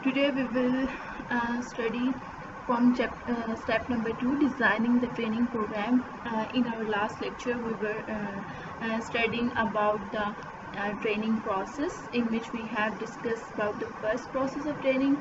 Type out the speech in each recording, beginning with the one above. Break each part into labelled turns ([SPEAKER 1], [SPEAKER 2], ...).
[SPEAKER 1] Today we will study from step number 2, designing the training program. In our last lecture we were studying about the training process, in which we have discussed about the first process of training.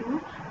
[SPEAKER 1] 2,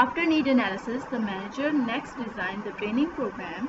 [SPEAKER 1] After need analysis, the manager next design the training program.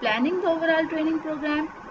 [SPEAKER 1] planning the overall training program.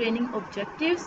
[SPEAKER 1] training objectives.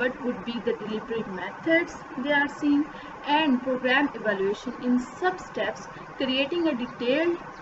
[SPEAKER 1] what would be the delivery methods they are seeing, and program evaluation in sub steps, creating a detailed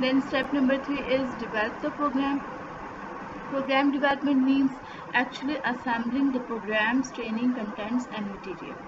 [SPEAKER 1] Then step number 3 is develop the program. Program development means actually assembling the programs, training contents and material.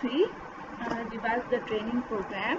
[SPEAKER 1] 3, develop the training program.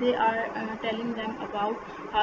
[SPEAKER 1] they are telling them about how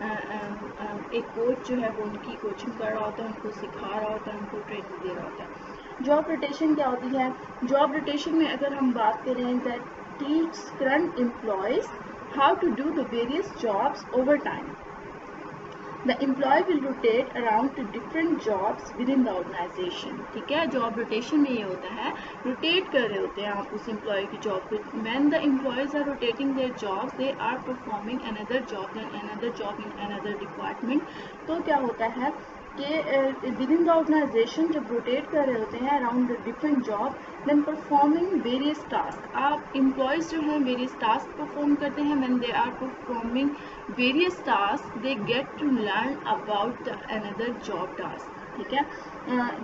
[SPEAKER 1] ایک coach جو ہے وہ ان کی coaching کر رہا ہوتا ہے, ان کو سکھا رہا ہوتا ہے, ان کو ٹریننگ دے رہا ہوتا ہے. جاب روٹیشن کیا ہوتی ہے؟ جاب روٹیشن میں اگر ہم بات کریں that teaches current employees how to do the various jobs over time. The employee will rotate around to different jobs within the organization. ٹھیک ہے, جاب روٹیشن میں یہ ہوتا ہے, روٹیٹ کر رہے ہوتے ہیں آپ اس امپلائی کی جاب کو. When the employees are rotating their jobs, they are performing another job in another department. تو کیا ہوتا ہے کہ within the organization جب روٹیٹ کر رہے ہوتے ہیں around the different job, then performing various tasks. آپ امپلائیز جو ہیں various tasks perform کرتے ہیں. when they are performing various tasks, they get to learn about the another job task. ٹھیک ہے,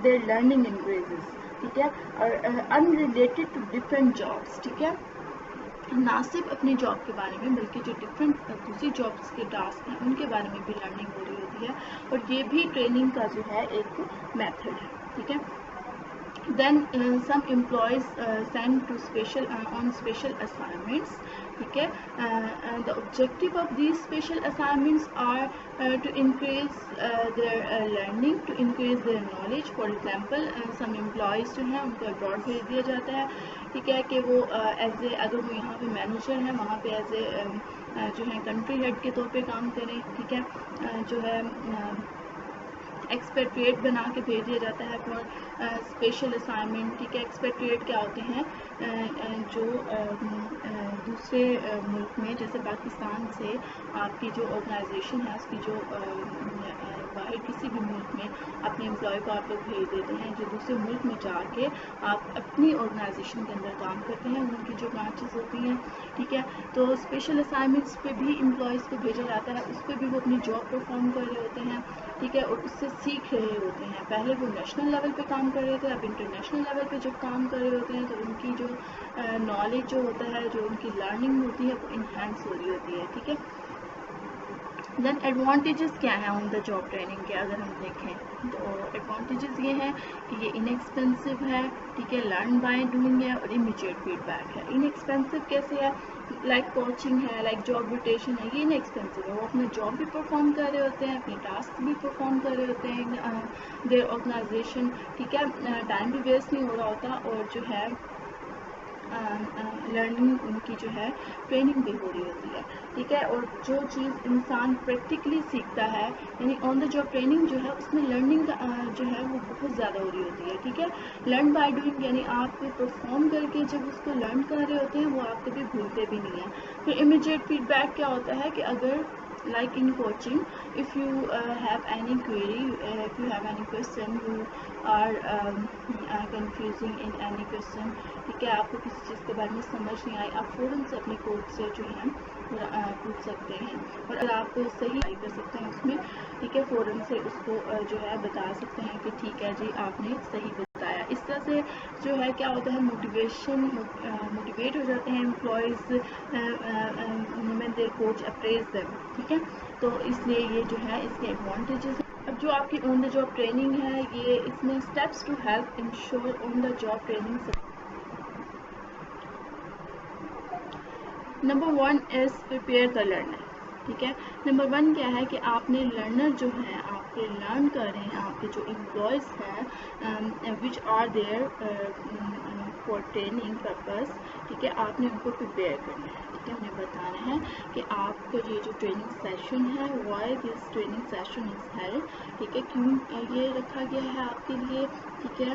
[SPEAKER 1] their learning increases. ٹھیک ہے, اور unrelated to different jobs. ٹھیک ہے, نہ صرف اپنی جاب کے بارے میں بلکہ جو ڈفرینٹ دوسری جابس کے ٹاسک ہیں ان کے بارے میں بھی لرننگ ہو رہی ہوتی ہے, اور یہ بھی ٹریننگ کا جو ہے ایک میتھڈ ہے. ٹھیک ہے, then some employees sent to on special assignments. ٹھیک ہے, the objective of these special assignments are to increase their learning, to increase their knowledge. For example, some employees جو ہیں ان کو abroad بھیج دیا جاتا ہے. ٹھیک ہے, کہ وہ ایز اے اگر وہ یہاں پہ مینیجر ہیں وہاں پہ ایز اے جو ہے کنٹری ہیڈ کے طور پہ کام کریں. ٹھیک ہے, جو ہے ایکسپیکٹریٹ بنا کے بھیج دیا جاتا ہے فار اسپیشل اسائنمنٹ. ٹھیک ہے, ایکسپیکٹریٹ کیا ہوتے ہیں؟ جو دوسرے ملک میں جیسے پاکستان سے آپ کی جو آرگنائزیشن ہے اس کی جو باہر کسی بھی ملک میں اپنے امپلائی کو آپ لوگ بھیج دیتے ہیں جو دوسرے ملک میں جا کے آپ اپنی آرگنائزیشن کے اندر کام کرتے ہیں, ان کی جو برانچز ہوتی ہیں. ٹھیک ہے, تو اسپیشل اسائنمنٹس پہ بھی امپلائیز کو بھیجا جاتا ہے, اس پہ بھی وہ اپنی جاب پرفارم کر رہے ہوتے ہیں. ٹھیک ہے, اور اس سے سیکھ رہے ہوتے ہیں. پہلے وہ نیشنل لیول پہ کام کر رہے تھے, اب انٹرنیشنل لیول پہ جب کام کر رہے ہوتے ہیں تو ان کی جو نالج جو ہوتا ہے, جو ان کی لرننگ ہوتی ہے وہ انہینس ہو رہی ہوتی ہے. ٹھیک ہے, دین ایڈوانٹیجز کیا ہیں آن دا جاب ٹریننگ کے اگر ہم دیکھیں تو ایڈوانٹیجز یہ ہیں کہ یہ انیکسپینسو ہے. ٹھیک ہے, لرن بائی ڈوئنگ ہے, اور امیجیٹ فیڈ بیک ہے. انیکسپینسو کیسے ہے؟ لائک کوچنگ ہے, لائک جاب روٹیشن ہے, یہ انیکسپینسو ہے. وہ اپنا جاب بھی پرفارم کر رہے ہوتے ہیں, اپنے ٹاسک بھی پرفارم کر رہے ہوتے ہیں دیر آرگنائزیشن. ٹھیک ہے, ٹائم بھی ویسٹ نہیں ہو رہا ہوتا, اور جو ہے لرننگ ان کی جو ہے ٹریننگ بھی ہو رہی ہوتی ہے. ٹھیک ہے, اور جو چیز انسان پریکٹیکلی سیکھتا ہے یعنی آن دا جاب ٹریننگ جو ہے اس میں لرننگ جو ہے وہ بہت زیادہ ہو رہی ہوتی ہے. ٹھیک ہے, لرن بائی ڈوئنگ یعنی آپ پرفارم کر کے جب اس کو لرن کر رہے ہوتے ہیں وہ آپ کبھی بھولتے بھی نہیں ہیں. پھر امیجیٹ فیڈ بیک کیا ہوتا ہے کہ اگر like in coaching, if you have any query, if you have any question, you are confusing in any question. ٹھیک ہے, آپ کو کسی چیز کے بارے میں سمجھ نہیں آئی, آپ فوراً سے اپنے کوچ سے جو ہے پوچھ سکتے ہیں, اور اگر آپ صحیح کر سکتے ہیں اس میں. ٹھیک ہے, فوراً سے اس کو جو ہے بتا سکتے ہیں کہ ٹھیک ہے جی آپ نے صحیح بتایا. اس طرح سے جو ہے کیا ہوتا ہے موٹیویٹ ہو جاتے ہیں employees when their coach appraise them. ٹھیک ہے, تو اس لیے یہ جو ہے اس کے ایڈوانٹیجز ہیں. اب جو آپ کی آن دا جاب ٹریننگ ہے یہ اس میں steps to help ensure on the job training. Number 1 is prepare the learner. ٹھیک ہے, نمبر 1 کیا ہے کہ آپ نے لرنر جو ہیں آپ کے لرن کر رہے ہیں, آپ کے جو امپلائیز ہیں which are there for training purpose. ٹھیک ہے, آپ نے ان کو پریپیئر کرنا ہے. ٹھیک ہے, انہیں بتانا ہے کہ آپ کا یہ جو ٹریننگ سیشن ہے why this training session is held. ٹھیک ہے, کیوں یہ رکھا گیا ہے آپ کے لیے. ٹھیک ہے,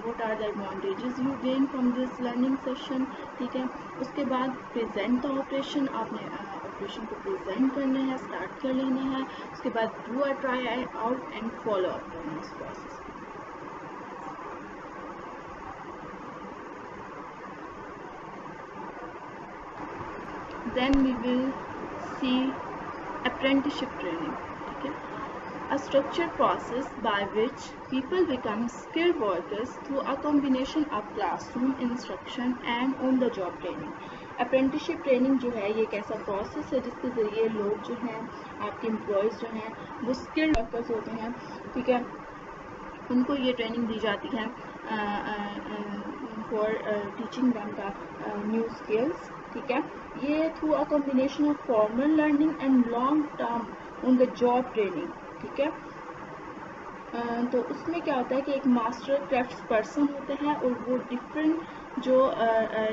[SPEAKER 1] what are the advantages you gain from this learning session. ٹھیک ہے, اس کے بعد پریزنٹ دا آپریشن, آپ نے آپریشن کو پریزنٹ کرنا ہے, اسٹارٹ کر لینا ہے. اس کے بعد do a try out and follow up کرنا اس پروسیس کو. Then we will see apprenticeship training. ٹھیک ہے, a structured process by which people become skilled workers through a combination of classroom instruction and on the job training. apprenticeship training جو ہے یہ ایک ایسا process ہے جس کے ذریعے لوگ جو ہیں آپ کے امپلائیز جو ہیں وہ اسکلڈ ورکرز ہوتے ہیں. ٹھیک ہے, ان کو یہ ٹریننگ دی جاتی ہے for teaching them the new skills. ٹھیک ہے. یہ through a combination of formal learning and long term on the job training. ٹھیک ہے. تو اس میں کیا ہوتا ہے کہ ایک ماسٹر کرافٹس پرسن ہوتے ہیں اور وہ ڈفرینٹ جو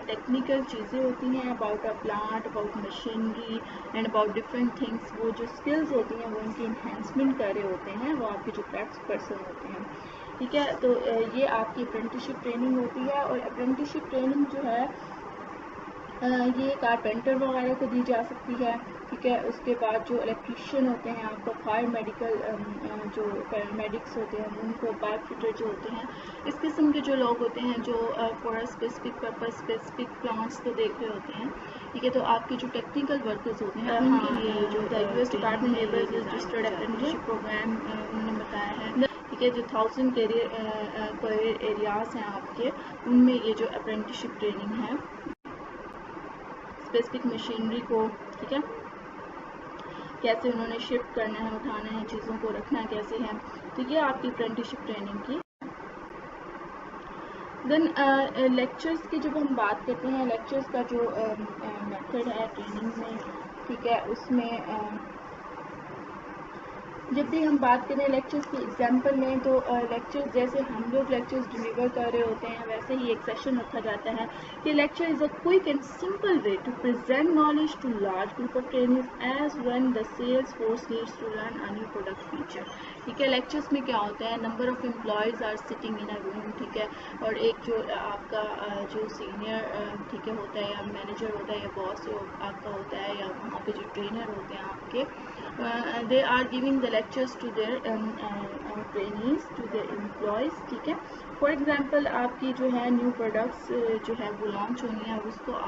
[SPEAKER 1] ٹیکنیکل چیزیں ہوتی ہیں about a plant, about machinery and about different things, وہ جو اسکلز ہوتی ہیں وہ ان کی انہینسمنٹ کر رہے ہوتے ہیں, وہ آپ کے جو کرافٹس پرسن ہوتے ہیں. ٹھیک ہے. تو یہ آپ کی اپرینٹسشپ ٹریننگ ہوتی ہے. اور اپرینٹسشپ ٹریننگ جو ہے یہ کارپینٹر وغیرہ کو دی جا سکتی ہے. ٹھیک ہے. اس کے بعد جو الیکٹریشین ہوتے ہیں, آپ کو فائر میڈیکل جو پیرامیڈکس ہوتے ہیں ان کو, پائپ فٹر جو ہوتے ہیں, اس قسم کے جو لوگ ہوتے ہیں جو for a specific purpose specific plants کو دیکھ رہے ہوتے ہیں. ٹھیک ہے. تو آپ کے جو ٹیکنیکل ورکرز ہوتے ہیں ان کے لیے جو US department labour registered apprenticeship programme انہوں نے بتایا ہے. ٹھیک ہے. جو 1000 کیریئر ایریاز ہیں آپ کے, ان میں یہ جو اپرینٹسشپ ٹریننگ ہے اسپیسیفک مشینری کو, ٹھیک ہے, کیسے انہوں نے شفٹ کرنا ہے, اٹھانا ہے, چیزوں کو رکھنا کیسے ہے. تو یہ آپ کی اپرینٹسشپ ٹریننگ کی. دین لیکچرز کی جب ہم بات کرتے ہیں, لیکچرز کا جو میتھڈ ہے ٹریننگ میں, ٹھیک ہے, اس میں جب بھی ہم بات کریں لیکچرز کی ایگزامپل میں, تو لیکچرز جیسے ہم لوگ لیکچرز ڈلیور کر رہے ہوتے ہیں ویسے ہی ایک سیشن رکھا جاتا ہے کہ lecture is a quick and simple way to present knowledge to large group of trainers as when the sales force needs to learn a new product feature. ٹھیک ہے. لیکچرز میں کیا ہوتا ہے, number of employees are sitting in a room. ٹھیک ہے. اور ایک جو آپ کا جو سینئر ٹھیک ہے ہوتا ہے, یا مینیجر ہوتا ہے, یا باس آپ کا ہوتا ہے, یا وہاں پہ جو ٹرینر ہوتے ہیں آپ کے, they are giving the lectures to their trainees, to their employees. ٹھیک ہے. فار ایگزامپل آپ کی جو ہے نیو پروڈکٹس جو ہے وہ لانچ ہونی ہے, اس کو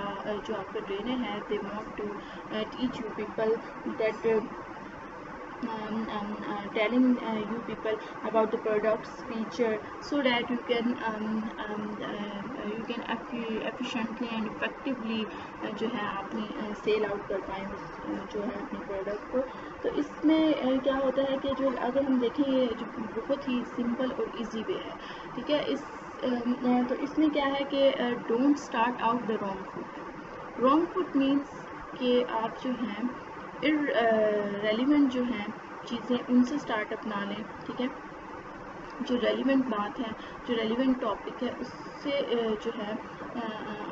[SPEAKER 1] جو آپ کا ٹرینر ہے they want to teach you people that telling you people about the products feature so that you can efficiently and effectively جو ہے اپنی سیل آؤٹ کر پائیں جو ہے اپنے پروڈکٹ کو. تو اس میں کیا ہوتا ہے کہ جو اگر ہم دیکھیں یہ جو بہت ہی سمپل اور ایزی وے ہے. ٹھیک ہے. تو اس میں کیا ہے کہ don't start out the wrong foot. Wrong foot means کہ آپ جو ہیں ریلیونٹ جو ہیں چیزیں ان سے اسٹارٹ اپ نہ لیں. ٹھیک ہے. جو ریلیونٹ بات ہے, جو ریلیونٹ ٹاپک ہے, اس سے جو ہے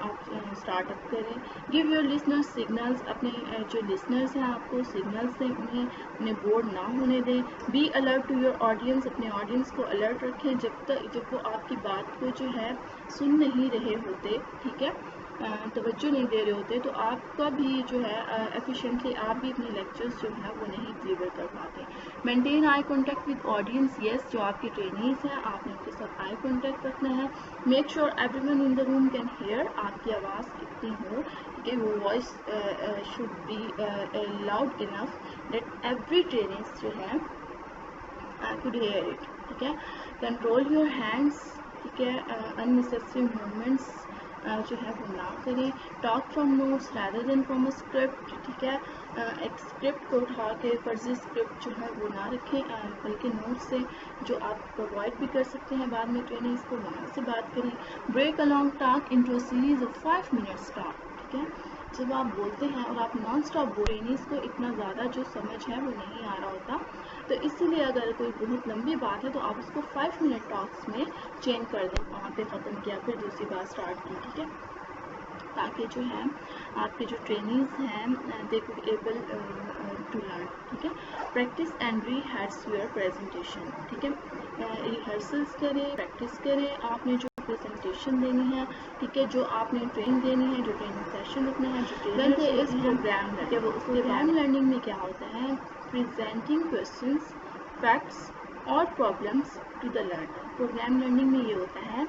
[SPEAKER 1] آپ اسٹارٹ اپ کریں. Give your listener signals. اپنے جو لسنرز ہیں آپ کو سگنلز دیں, انہیں بورڈ نہ ہونے دیں. Be alert to your audience. اپنے آڈینس کو الرٹ رکھیں جب وہ آپ کی بات کو جو ہے سن نہیں رہے ہوتے. ٹھیک ہے. توجہ نہیں دے رہے ہوتے, تو آپ کا بھی جو ہے ایفیشینٹلی آپ بھی اپنے لیکچرز جو ہیں وہ نہیں ڈلیور کر پاتے. Maintain eye contact with audience. Yes, جو آپ کے ٹرینیز ہیں آپ نے ان کے ساتھ آئی کانٹیکٹ رکھنا ہے. Make sure everyone in the room can hear. آپ کی آواز اتنی ہو کہ وہ voice should be loud enough that every trainees جو ہے could hear it. ٹھیک ہے. Control your hands. ٹھیک ہے. unnecessary movements جو ہے وہ نہ کریں. Talk from notes rather than from a script. ٹھیک ہے. ایک اسکرپٹ کو اٹھا کے فرضی اسکرپٹ جو ہے وہ نہ رکھیں, بلکہ نوٹ سے جو آپ پرووائڈ بھی کر سکتے ہیں بعد میں ٹریننگز کو, وہاں سے بات کریں. Break a long talk into a series of 5 minutes talk. ٹھیک ہے. جب آپ بولتے ہیں اور آپ نان اسٹاپ ٹریننگز کو اتنا زیادہ جو سمجھ ہے وہ نہیں آ رہا ہوتا, تو اسی لیے اگر کوئی بہت لمبی بات ہے تو آپ اس کو 5 منٹ ٹاکس میں چینج کر دیں. وہاں پہ ختم کیا, پھر دوسری بات اسٹارٹ کی. ٹھیک ہے. تاکہ جو ہے آپ کے جو ٹرینیز ہیں they could able to learn. ٹھیک ہے. Practice and rehearse your presentation. ٹھیک ہے. ریہرسلس کریں, پریکٹس کریں. آپ نے جو پریزنٹیشن دینی ہے, ٹھیک ہے, جو آپ نے ٹریننگ دینی ہے, جو ٹریننگ سیشن رکھنا ہے, جو ٹرینر اس پروگرام ہے, وہ پروگرام لرننگ میں کیا ہوتا ہے, پریزنٹنگ کوسچنس, فیکٹس اور problems to the learner. Programme learning میں یہ ہوتا ہے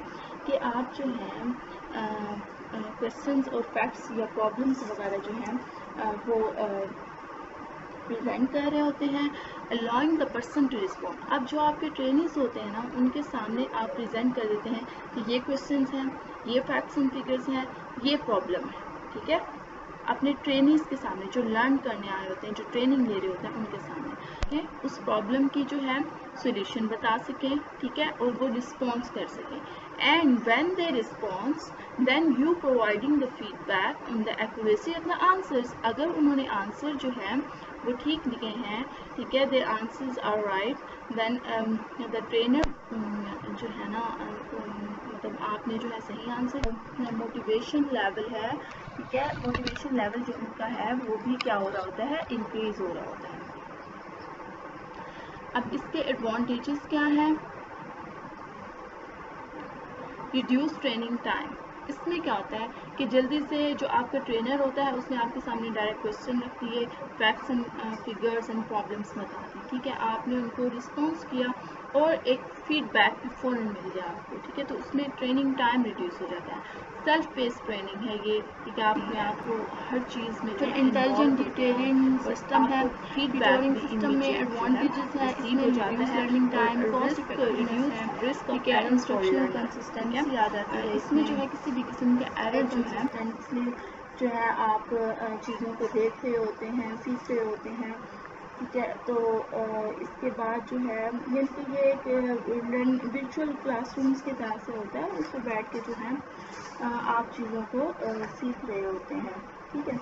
[SPEAKER 1] کہ آپ جو ہیں کوسچنس اور فیکٹس یا پرابلمس وغیرہ جو ہیں وہ پریزنٹ کر رہے ہوتے ہیں, allowing the person to respond. اب جو آپ کے ٹرینرز ہوتے ہیں نا, ان کے سامنے آپ پریزنٹ کر دیتے ہیں کہ یہ کوسچنس ہیں, یہ فیکٹس اینڈ فگرس ہیں, یہ پرابلم ہے. ٹھیک ہے. اپنے ٹرینیز کے سامنے جو لرن کرنے آئے ہوتے ہیں, جو ٹریننگ لے رہے ہوتے ہیں, ان کے سامنے اس پرابلم کی جو ہے سولوشن بتا سکیں, ٹھیک ہے, اور وہ رسپانس کر سکیں. And when they response then you providing the feedback on the accuracy of the answers. اگر انہوں نے آنسر جو ہے وہ ٹھیک لکھے ہیں, ٹھیک ہے, the answers are right, then the trainer جو ہے نا, مطلب آپ نے جو ہے صحیح آنسر. موٹیویشن لیول ہے, ٹھیک ہے, موٹیویشن لیول جو ان کا ہے وہ بھی کیا ہو رہا ہوتا ہے, انکریز ہو رہا ہوتا ہے. اب اس کے ایڈوانٹیجز کیا ہیں؟ Reduce training time. اس میں کیا ہوتا ہے کہ جلدی سے جو آپ کا ٹرینر ہوتا ہے اس نے آپ کے سامنے ڈائریکٹ کوشچن رکھ دیے, facts and figures and problems بتا دی, ٹھیک ہے, آپ نے ان کو رسپانس کیا اور ایک فیڈ بیک بھی فوراً مل گیا آپ کو, ٹھیک ہے, تو اس میں ٹریننگ ٹائم ریڈیوس ہو جاتا ہے. سیلف بیس ٹریننگ ہے یہ, ٹھیک ہے, آپ نے آپ کو ہر چیز میں جو انٹیلیجنٹ ڈیٹیلنگ سسٹم ہے, فیڈ بیک سسٹم میں ایڈوانٹیجز ہے, اس میں ریڈیوس لرننگ ٹائم, کاسٹ افیکٹیونیس ہے, ٹھیک ہے, انسٹرکشنل کنسسٹنسی آ جاتی ہے. اس میں جو ہے کسی بھی قسم کے ایرر جو ہے جو ہے آپ چیزوں کو دیکھ رہے ہوتے ہیں, سیکھ رہے ہوتے ہیں, ٹھیک ہے. تو اس کے بعد جو ہے یہ ایک ورچوئل کلاس رومس کے طرح سے ہوتا ہے, اس پہ بیٹھ کے جو ہے آپ چیزوں کو سیکھ رہے ہوتے ہیں, ٹھیک ہے.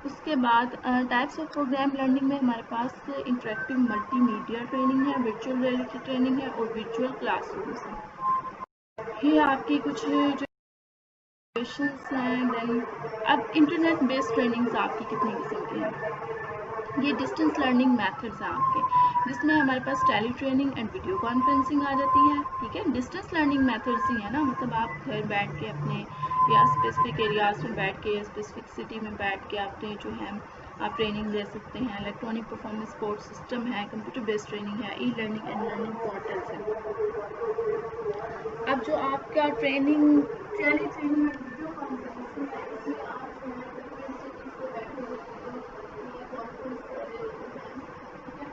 [SPEAKER 1] اس کے بعد ٹائپس آف پروگرام لرننگ میں ہمارے پاس انٹریکٹیو ملٹی میڈیا ٹریننگ ہے, ورچوئل ریئلٹی ٹریننگ ہے اور ورچوئل کلاس رومس ہیں. یہ آپ کی کچھ جو ہیں. دین اب انٹرنیٹ بیسڈ ٹریننگز آپ کی کتنی قسم کی ہیں. یہ ڈسٹینس لرننگ میتھڈز ہیں آپ کے, جس میں ہمارے پاس ٹیلی ٹریننگ اینڈ ویڈیو کانفرنسنگ آ جاتی ہے, ٹھیک ہے. ڈسٹینس لرننگ میتھڈز ہی ہیں نا, مطلب آپ گھر بیٹھ کے اپنے یا اسپیسیفک ایریاز میں بیٹھ کے, اسپیسیفک سٹی میں بیٹھ کے اپنے جو ہے آپ ٹریننگ لے سکتے ہیں. الیکٹرانک پرفارمنس سپورٹ سسٹم ہے, کمپیوٹر بیسڈ ٹریننگ ہے, ای لرننگ اینڈ لرننگ پورٹلز ہیں. اب جو آپ کا ٹریننگ ٹیلی ٹریننگ اور ویڈیو کانفرنسنگ ہے, اس میں آپ جو ہے ڈفرینٹ سٹیز پہ بیٹھے ہوتے ہیں, یہ کانفرنس کر رہے ہوتے ہیں, ٹھیک ہے.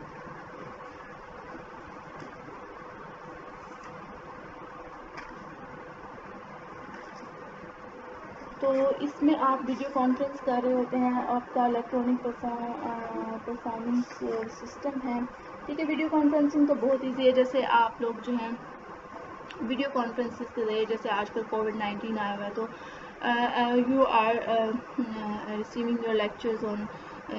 [SPEAKER 1] تو اس میں آپ ویڈیو کانفرنس کر رہے ہوتے ہیں, آپ کا الیکٹرانک پرفارمنس سسٹم ہے, ٹھیک ہے. ویڈیو کانفرنسنگ تو بہت ایزی ہے, جیسے آپ لوگ جو ہیں ویڈیو کانفرنسز کے ذریعے, جیسے آج کل کووڈ-19 آیا ہوا ہے, تو you are receiving your lectures on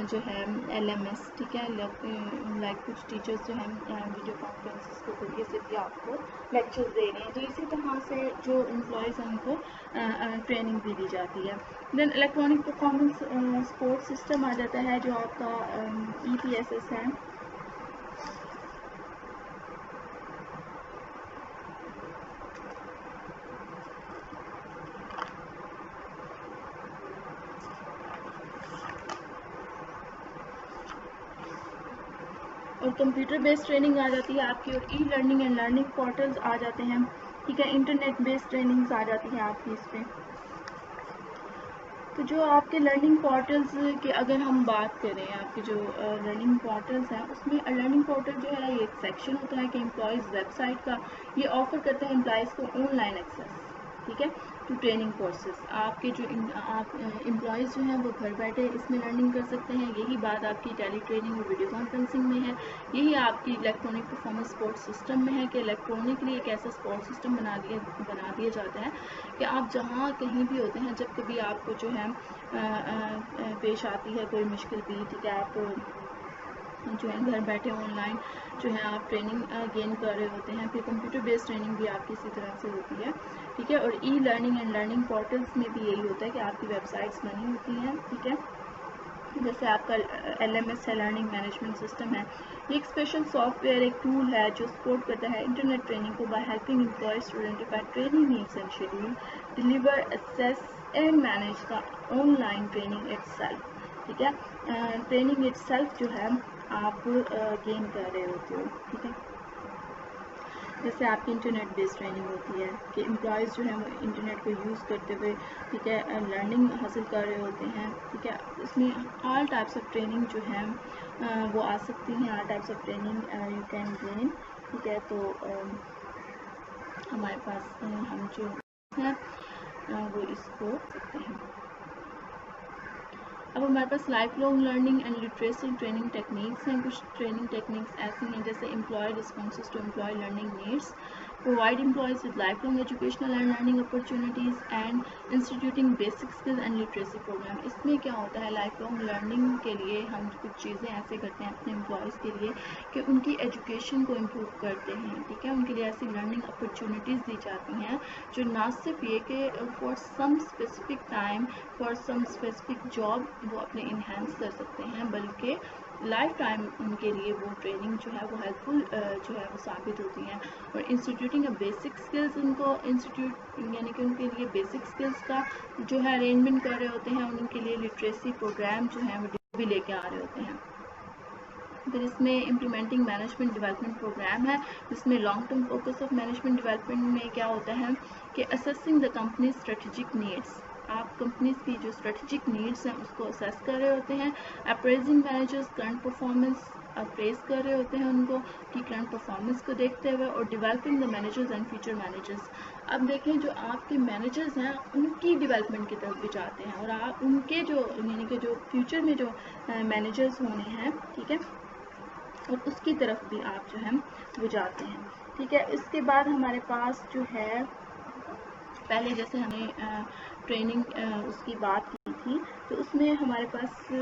[SPEAKER 1] جو ہے LMS, ٹھیک ہے. لائک کچھ ٹیچرز جو ہیں ویڈیو کانفرنسز کے ذریعے سے بھی آپ کو لیکچرز دے رہے ہیں, تو اسی طرح سے جو امپلائیز ہیں ان کو ٹریننگ بھی دی جاتی ہے. دین الیکٹرانک پرفارمنس سپورٹ سسٹم آ جاتا ہے, جو آپ کا EPSS ہے. اور کمپیوٹر بیسڈ ٹریننگ آ جاتی ہے آپ کی, اور e learning and learning portals آ جاتے ہیں, ٹھیک ہے. انٹرنیٹ بیسڈ ٹریننگز آ جاتی ہیں آپ کی اس پہ. تو جو آپ کے لرننگ پورٹلز کی اگر ہم بات کریں, آپ کے جو لرننگ پورٹلز ہیں, اس میں لرننگ پورٹل جو ہے یہ ایک سیکشن ہوتا ہے کہ امپلائیز ویب سائٹ کا یہ آفر کرتا ہے امپلائیز کو آن لائن ایکسیس, ٹھیک ہے, ٹو ٹریننگ کورسز. آپ کے جو امپلائیز جو ہیں وہ گھر بیٹھے اس میں لرننگ کر سکتے ہیں. یہی بات آپ کی ٹیلی ٹریننگ اور ویڈیو کانفرنسنگ میں ہے. یہی آپ کی الیکٹرانک پرفارمنس سپورٹ سسٹم میں ہے کہ الیکٹرانکلی ایک ایسا سپورٹ سسٹم بنا دیا جاتا ہے کہ آپ جہاں کہیں بھی ہوتے ہیں, جب کبھی آپ کو جو ہے پیش آتی ہے کوئی مشکل بھی, ٹھیک ہے, آپ جو ہے گھر بیٹھے آن لائن جو ہے آپ ٹریننگ گین کر رہے ہوتے ہیں. پھر کمپیوٹر بیسڈ ٹریننگ بھی آپ کی اسی طرح سے ہوتی ہے, ٹھیک ہے. اور e learning and learning portals میں بھی یہی ہوتا ہے کہ آپ کی ویب سائٹس بنی ہوتی ہیں, ٹھیک ہے. جیسے آپ کا LMS ہے, لرننگ مینجمنٹ سسٹم ہے, یہ ایک اسپیشل سافٹ ویئر, ایک ٹول ہے جو سپورٹ کرتا ہے انٹرنیٹ ٹریننگ کو by helping employees to identify training needs and schedule, deliver, assess and manage the online training itself, ٹھیک ہے. ٹریننگ اٹ سیلف جو ہے آپ گین کر رہے ہوتے ہو, ٹھیک ہے. جیسے آپ کی انٹرنیٹ بیسڈ ٹریننگ ہوتی ہے کہ امپلائیز جو ہیں وہ انٹرنیٹ کو یوز کرتے ہوئے, ٹھیک ہے, لرننگ حاصل کر رہے ہوتے ہیں, ٹھیک ہے. اس میں آل ٹائپس آف ٹریننگ جو ہیں وہ آ سکتی ہیں, all types of training you can gain, ٹھیک ہے. تو ہمارے پاس ہم جو ہیں وہ اس کو سکتے ہیں. اب ہمارے پاس life long learning and literacy training techniques ہیں. کچھ ٹریننگ ٹیکنیکس ایسی ہیں جیسے employee responses to employee learning needs, provide employees with lifelong educational and learning opportunities, and instituting basic skills and literacy program. اس میں کیا ہوتا ہے, لائف لانگ لرننگ کے لیے ہم کچھ چیزیں ایسے کرتے ہیں اپنے امپلائیز کے لیے کہ ان کی ایجوکیشن کو امپروو کرتے ہیں, ٹھیک ہے, ان کے لیے ایسی لرننگ اپرچونیٹیز دی جاتی ہیں جو نہ صرف یہ کہ for some specific time for some specific job وہ اپنے انہینس کر سکتے ہیں, بلکہ لائف ٹائم ان کے لیے وہ ٹریننگ جو ہے وہ ہیلپ فل جو ہے وہ ثابت ہوتی ہیں. اور انسٹیٹیوٹنگ بیسک اسکلز, ان کو انسٹیٹیوٹ یعنی کہ ان کے لیے بیسک اسکلز کا جو ہے ارینجمنٹ کر رہے ہوتے ہیں, ان کے لیے لٹریسی پروگرام جو ہیں وہ بھی لے کے آ رہے ہوتے ہیں. پھر اس میں امپلیمنٹنگ مینجمنٹ ڈیولپمنٹ پروگرام ہے, جس میں long term focus of management development میں کیا ہوتا ہے کہ assessing the company strategic needs, آپ کمپنیز کی جو اسٹریٹجک نیڈس ہیں اس کو اسیس کر رہے ہوتے ہیں. Appraising managers current performance, appraise کر رہے ہوتے ہیں ان کو کی کرنٹ پرفارمنس کو دیکھتے ہوئے. اور developing the managers and future managers, اب دیکھیں جو آپ کے مینیجرز ہیں ان کی ڈیولپمنٹ کی طرف بھی جاتے ہیں, اور آپ ان کے جو یعنی کہ جو فیوچر میں جو مینیجرز ہونے ہیں, ٹھیک ہے, اور اس کی طرف بھی آپ جو ہے وہ جاتے ہیں, ٹھیک ہے. اس کے بعد ہمارے پاس جو ہے پہلے جیسے ہمیں ٹریننگ اس کی بات کی تھی, تو اس میں ہمارے پاس